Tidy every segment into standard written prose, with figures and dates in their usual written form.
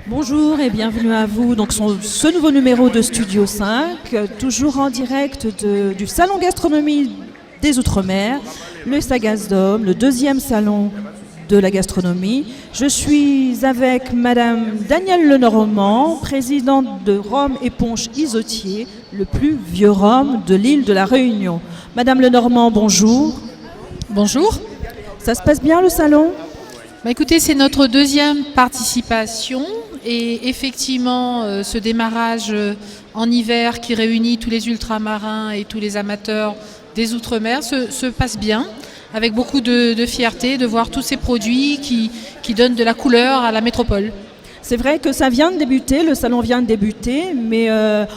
Bonjour et bienvenue à vous. Donc ce nouveau numéro de Studio 5, toujours en direct du Salon Gastronomie des Outre-mer, le Sagasdom, le deuxième salon de la gastronomie. Je suis avec Madame Danielle Lenormand, présidente de Rhum et Punch Isotier, le plus vieux rhum de l'île de la Réunion. Madame Lenormand, bonjour. Bonjour. Ça se passe bien le salon ? Écoutez, c'est notre deuxième participation et effectivement ce démarrage en hiver qui réunit tous les ultramarins et tous les amateurs des Outre-mer se passe bien, avec beaucoup de fierté de voir tous ces produits qui donnent de la couleur à la métropole. C'est vrai que ça vient de débuter, le salon vient de débuter, mais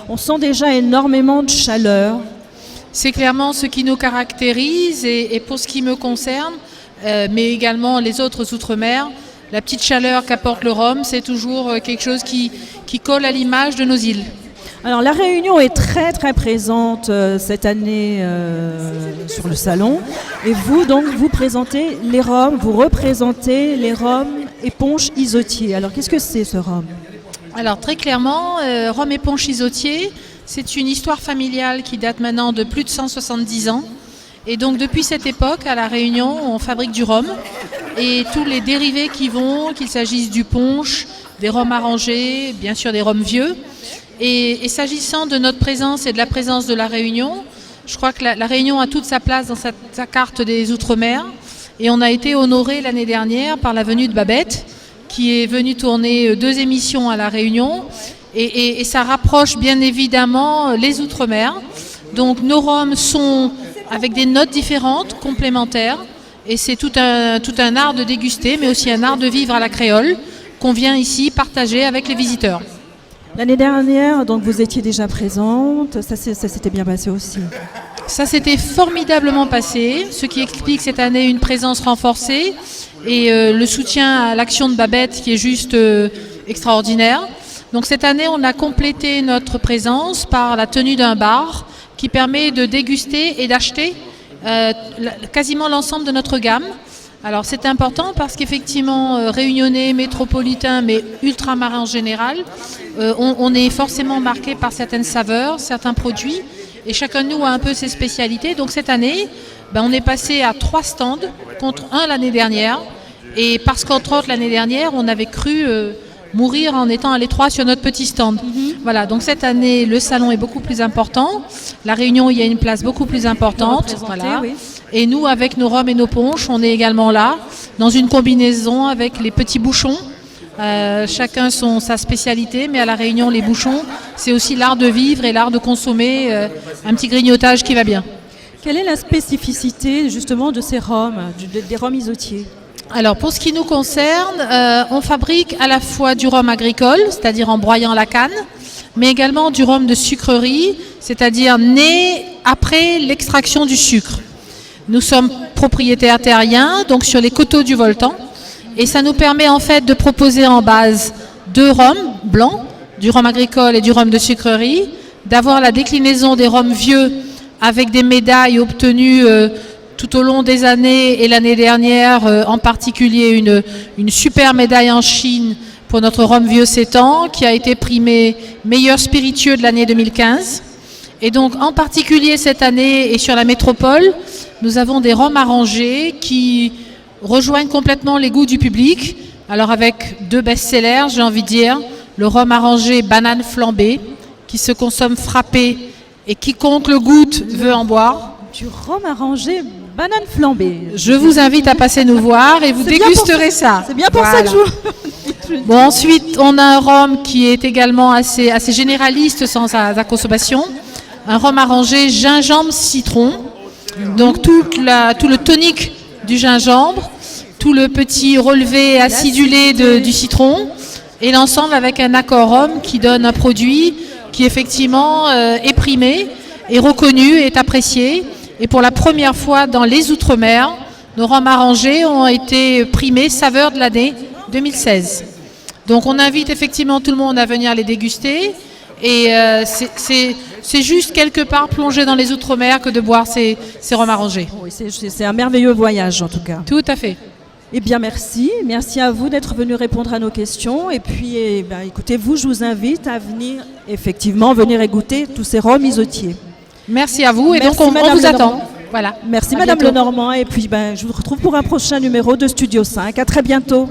on sent déjà énormément de chaleur. C'est clairement ce qui nous caractérise et pour ce qui me concerne, mais également les autres Outre-mer, la petite chaleur qu'apporte le rhum, c'est toujours quelque chose qui colle à l'image de nos îles. Alors la Réunion est très très présente cette année sur le salon et vous donc vous présentez les rhums, vous représentez les rhums et Punch Isotier. Alors qu'est-ce que c'est ce rhum ? Alors très clairement, Rhum et Punch Isotier, c'est une histoire familiale qui date maintenant de plus de 170 ans. Et donc depuis cette époque, à La Réunion, on fabrique du rhum et tous les dérivés qui vont, qu'il s'agisse du punch, des rhums arrangés, bien sûr des rhums vieux. Et s'agissant de notre présence et de la présence de La Réunion, je crois que la Réunion a toute sa place dans sa carte des Outre-mer. Et on a été honoré l'année dernière par la venue de Babette, qui est venue tourner 2 émissions à La Réunion. Et ça rapproche bien évidemment les Outre-mer. Donc nos rhums sont avec des notes différentes, complémentaires. Et c'est tout un art de déguster, mais aussi un art de vivre à la créole qu'on vient ici partager avec les visiteurs. L'année dernière, donc vous étiez déjà présente, ça s'était bien passé aussi. Ça s'était formidablement passé, ce qui explique cette année une présence renforcée et le soutien à l'action de Babette qui est juste extraordinaire. Donc cette année, on a complété notre présence par la tenue d'un bar qui permet de déguster et d'acheter quasiment l'ensemble de notre gamme. Alors c'est important parce qu'effectivement, réunionnais, métropolitain, mais ultramarin en général, on est forcément marqué par certaines saveurs, certains produits, et chacun de nous a un peu ses spécialités. Donc cette année, on est passé à 3 stands contre 1 l'année dernière, et parce qu'entre autres l'année dernière, on avait cru mourir en étant à l'étroit sur notre petit stand. Voilà, donc cette année, le salon est beaucoup plus important. La Réunion, il y a une place beaucoup plus importante. Voilà. Oui. Et nous, avec nos rhums et nos punches, on est également là, dans une combinaison avec les petits bouchons. Chacun sa spécialité, mais à La Réunion, les bouchons, c'est aussi l'art de vivre et l'art de consommer un petit grignotage qui va bien. Quelle est la spécificité justement de ces rhums, des rhums isotiers ? Alors pour ce qui nous concerne, on fabrique à la fois du rhum agricole, c'est-à-dire en broyant la canne, mais également du rhum de sucrerie, c'est-à-dire né après l'extraction du sucre. Nous sommes propriétaires terriens, donc sur les coteaux du Voltan, et ça nous permet en fait de proposer en base 2 rhums blancs, du rhum agricole et du rhum de sucrerie, d'avoir la déclinaison des rhums vieux avec des médailles obtenues tout au long des années, et l'année dernière en particulier une super médaille en Chine pour notre rhum vieux 7 ans qui a été primé meilleur spiritueux de l'année 2015. Et donc en particulier cette année et sur la métropole, nous avons des rhums arrangés qui rejoignent complètement les goûts du public. Alors avec 2 best-sellers, j'ai envie de dire, le rhum arrangé banane flambée qui se consomme frappé et quiconque le goûte veut en boire. Du rhum arrangé banane flambée. Je vous invite à passer nous voir et vous dégusterez ça. C'est bien pour ça que je... Bon, ensuite, on a un rhum qui est également assez généraliste sans sa consommation. Un rhum arrangé gingembre-citron. Donc tout le tonique du gingembre, tout le petit relevé acidulé du citron et l'ensemble avec un accord rhum qui donne un produit qui effectivement est primé, est reconnu, est apprécié. Et pour la première fois dans les Outre-mer, nos rhums arrangés ont été primés saveur de l'année 2016. Donc on invite effectivement tout le monde à venir les déguster. Et c'est juste quelque part plonger dans les Outre-mer que de boire ces rhums arrangés. Oui, c'est un merveilleux voyage en tout cas. Tout à fait. Eh bien, merci. Merci à vous d'être venu répondre à nos questions. Et puis, écoutez, je vous invite à venir, effectivement, venir goûter tous ces rhums isotiers. Merci à vous. Et Merci, donc, on Madame vous attend. Lenormand. Voilà. Merci, À Madame bientôt. Lenormand. Et puis, je vous retrouve pour un prochain numéro de Studio 5. À très bientôt.